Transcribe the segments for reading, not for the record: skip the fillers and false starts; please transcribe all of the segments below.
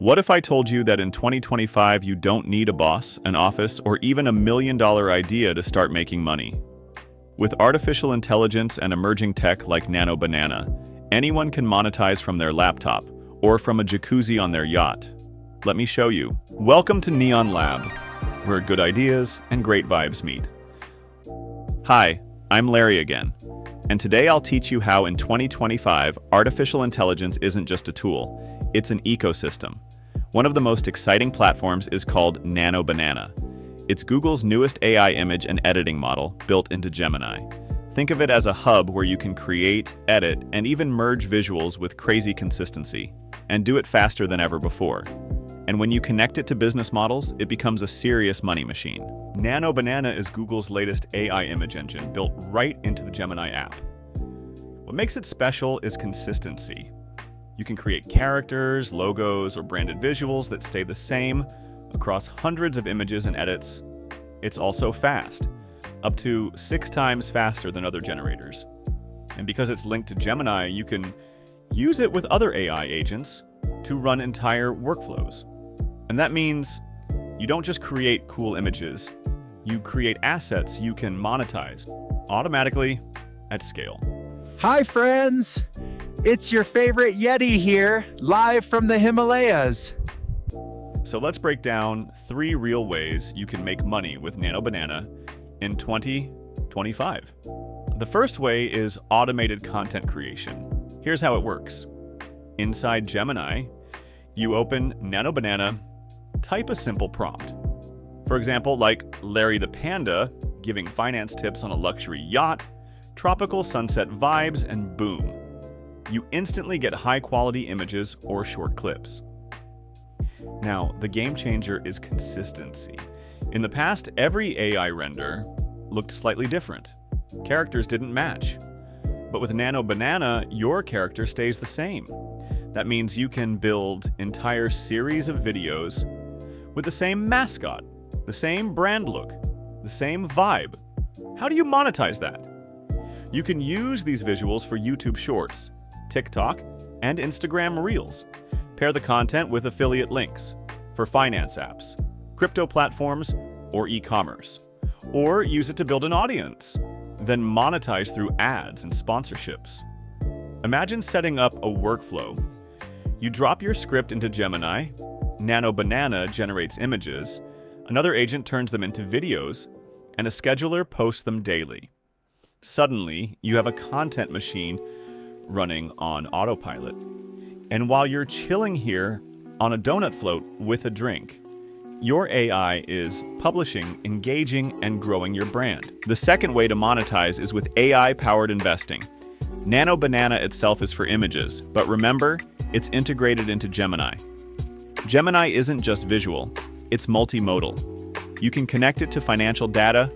What if I told you that in 2025 you don't need a boss, an office, or even $1 million idea to start making money? With artificial intelligence and emerging tech like Nano Banana, anyone can monetize from their laptop or from a jacuzzi on their yacht. Let me show you. Welcome to Neon Lab, where good ideas and great vibes meet. Hi, I'm Larry again, and today I'll teach you how in 2025 artificial intelligence isn't just a tool, it's an ecosystem. One of the most exciting platforms is called Nano Banana. It's Google's newest AI image and editing model built into Gemini. Think of it as a hub where you can create, edit, and even merge visuals with crazy consistency, and do it faster than ever before. And when you connect it to business models, it becomes a serious money machine. Nano Banana is Google's latest AI image engine built right into the Gemini app. What makes it special is consistency. You can create characters, logos, or branded visuals that stay the same across hundreds of images and edits. It's also fast, up to 6 times faster than other generators. And because it's linked to Gemini, you can use it with other AI agents to run entire workflows. And that means you don't just create cool images, you create assets you can monetize automatically at scale. Hi friends! It's your favorite Yeti here, live from the Himalayas. So let's break down 3 real ways you can make money with Nano Banana in 2025. The first way is automated content creation. Here's how it works. Inside Gemini, you open Nano Banana, type a simple prompt. For example, like Larry the Panda giving finance tips on a luxury yacht, tropical sunset vibes, and boom. You instantly get high-quality images or short clips. Now, the game changer is consistency. In the past, every AI render looked slightly different. Characters didn't match. But with Nano Banana, your character stays the same. That means you can build entire series of videos with the same mascot, the same brand look, the same vibe. How do you monetize that? You can use these visuals for YouTube Shorts, TikTok, and Instagram Reels. Pair the content with affiliate links for finance apps, crypto platforms, or e-commerce. Or use it to build an audience, then monetize through ads and sponsorships. Imagine setting up a workflow. You drop your script into Gemini, Nano Banana generates images, another agent turns them into videos, and a scheduler posts them daily. Suddenly, you have a content machine running on autopilot. And while you're chilling here on a donut float with a drink, your AI is publishing, engaging, and growing your brand. The second way to monetize is with AI-powered investing. Nano Banana itself is for images, but remember, it's integrated into Gemini. Gemini isn't just visual, it's multimodal. You can connect it to financial data,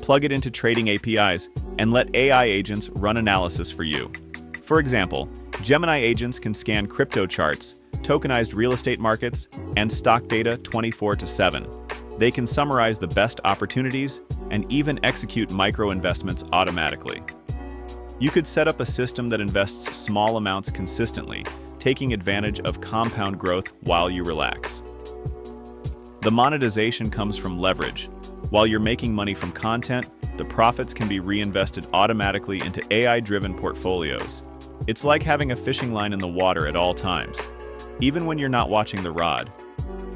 plug it into trading APIs, and let AI agents run analysis for you. For example, Gemini agents can scan crypto charts, tokenized real estate markets, and stock data 24/7. They can summarize the best opportunities and even execute micro investments automatically. You could set up a system that invests small amounts consistently, taking advantage of compound growth while you relax. The monetization comes from leverage. While you're making money from content, the profits can be reinvested automatically into AI-driven portfolios. It's like having a fishing line in the water at all times, even when you're not watching the rod.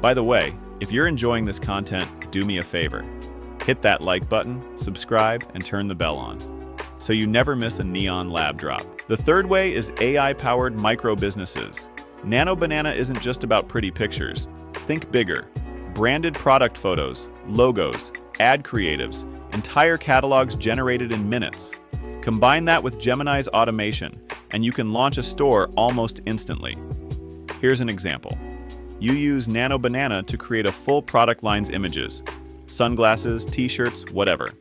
By the way, if you're enjoying this content, do me a favor. Hit that like button, subscribe, and turn the bell on, so you never miss a Neon Lab drop. The third way is AI-powered micro-businesses. Nano Banana isn't just about pretty pictures. Think bigger. Branded product photos, logos, ad creatives, entire catalogs generated in minutes. Combine that with Gemini's automation, and you can launch a store almost instantly. Here's an example. You use Nano Banana to create a full product line's images, sunglasses, t-shirts, whatever.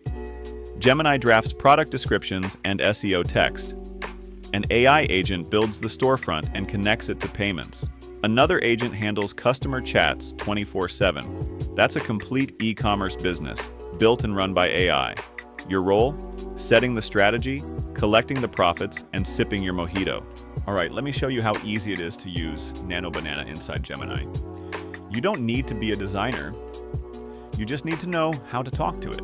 Gemini drafts product descriptions and SEO text. An AI agent builds the storefront and connects it to payments. Another agent handles customer chats 24/7. That's a complete e-commerce business, built and run by AI. Your role? Setting the strategy, collecting the profits, and sipping your mojito. All right, let me show you how easy it is to use Nano Banana inside Gemini. You don't need to be a designer. You just need to know how to talk to it.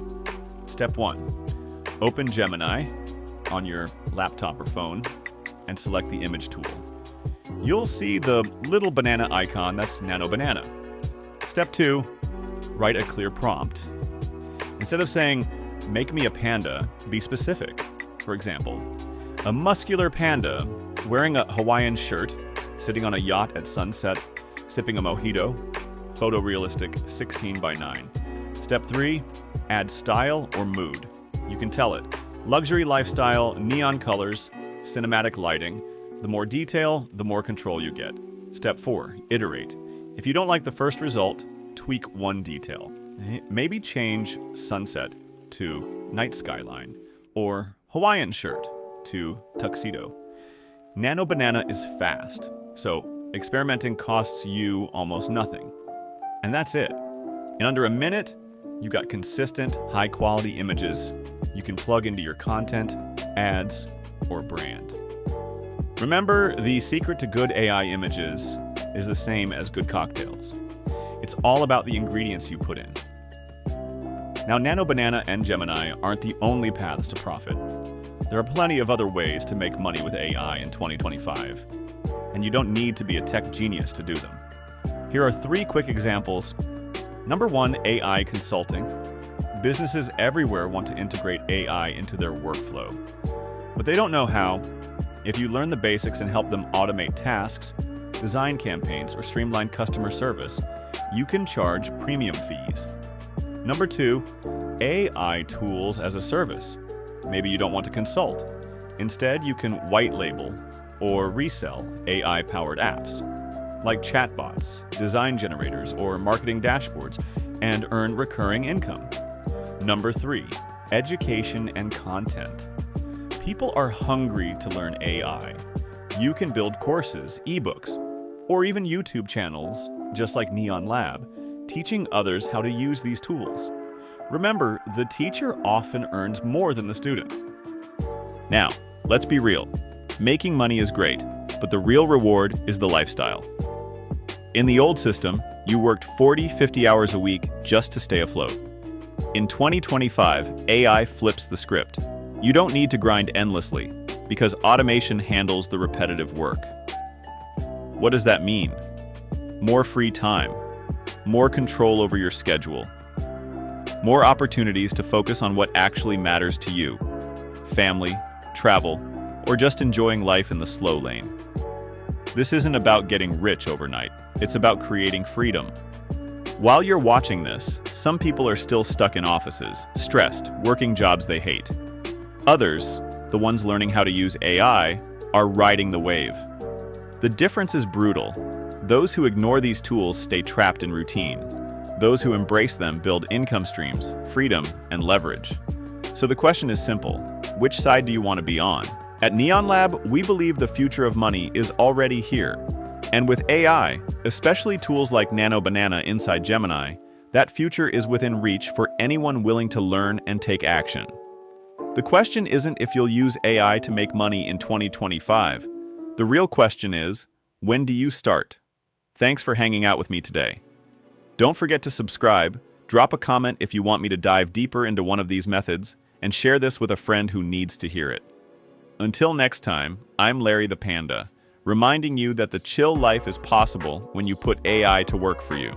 Step 1. Open Gemini on your laptop or phone and select the image tool. You'll see the little banana icon that's Nano Banana. Step 2. Write a clear prompt. Instead of saying, "Make me a panda," be specific. For example, a muscular panda wearing a Hawaiian shirt, sitting on a yacht at sunset, sipping a mojito, photorealistic 16:9. Step 3. Add style or mood. You can tell it. Luxury lifestyle, neon colors, cinematic lighting. The more detail, the more control you get. Step 4. Iterate. If you don't like the first result, tweak one detail. Maybe change sunset to night skyline, or Hawaiian shirt to tuxedo. Nano Banana is fast, so experimenting costs you almost nothing. And that's it. In under a minute, you've got consistent, high-quality images you can plug into your content, ads, or brand. Remember, the secret to good AI images is the same as good cocktails. It's all about the ingredients you put in. Now, Nano Banana and Gemini aren't the only paths to profit. There are plenty of other ways to make money with AI in 2025, and you don't need to be a tech genius to do them. Here are 3 quick examples. Number 1, AI consulting. Businesses everywhere want to integrate AI into their workflow, but they don't know how. If you learn the basics and help them automate tasks, design campaigns, or streamline customer service, you can charge premium fees. Number 2, AI tools as a service. Maybe you don't want to consult. Instead, you can white label or resell AI-powered apps, like chatbots, design generators, or marketing dashboards, and earn recurring income. Number 3, education and content. People are hungry to learn AI. You can build courses, ebooks, or even YouTube channels, just like Neon Lab, teaching others how to use these tools. Remember, the teacher often earns more than the student. Now, let's be real. Making money is great, but the real reward is the lifestyle. In the old system, you worked 40, 50 hours a week just to stay afloat. In 2025, AI flips the script. You don't need to grind endlessly, because automation handles the repetitive work. What does that mean? More free time, more control over your schedule, more opportunities to focus on what actually matters to you: family, travel, or just enjoying life in the slow lane. This isn't about getting rich overnight. It's about creating freedom. While you're watching this, some people are still stuck in offices, stressed, working jobs they hate. Others, the ones learning how to use AI, are riding the wave. The difference is brutal. Those who ignore these tools stay trapped in routine. Those who embrace them build income streams, freedom, and leverage. So the question is simple: which side do you want to be on? At Neon Lab, we believe the future of money is already here. And with AI, especially tools like Nano Banana inside Gemini, that future is within reach for anyone willing to learn and take action. The question isn't if you'll use AI to make money in 2025. The real question is, when do you start? Thanks for hanging out with me today. Don't forget to subscribe, drop a comment if you want me to dive deeper into one of these methods, and share this with a friend who needs to hear it. Until next time, I'm Larry the Panda, reminding you that the chill life is possible when you put AI to work for you.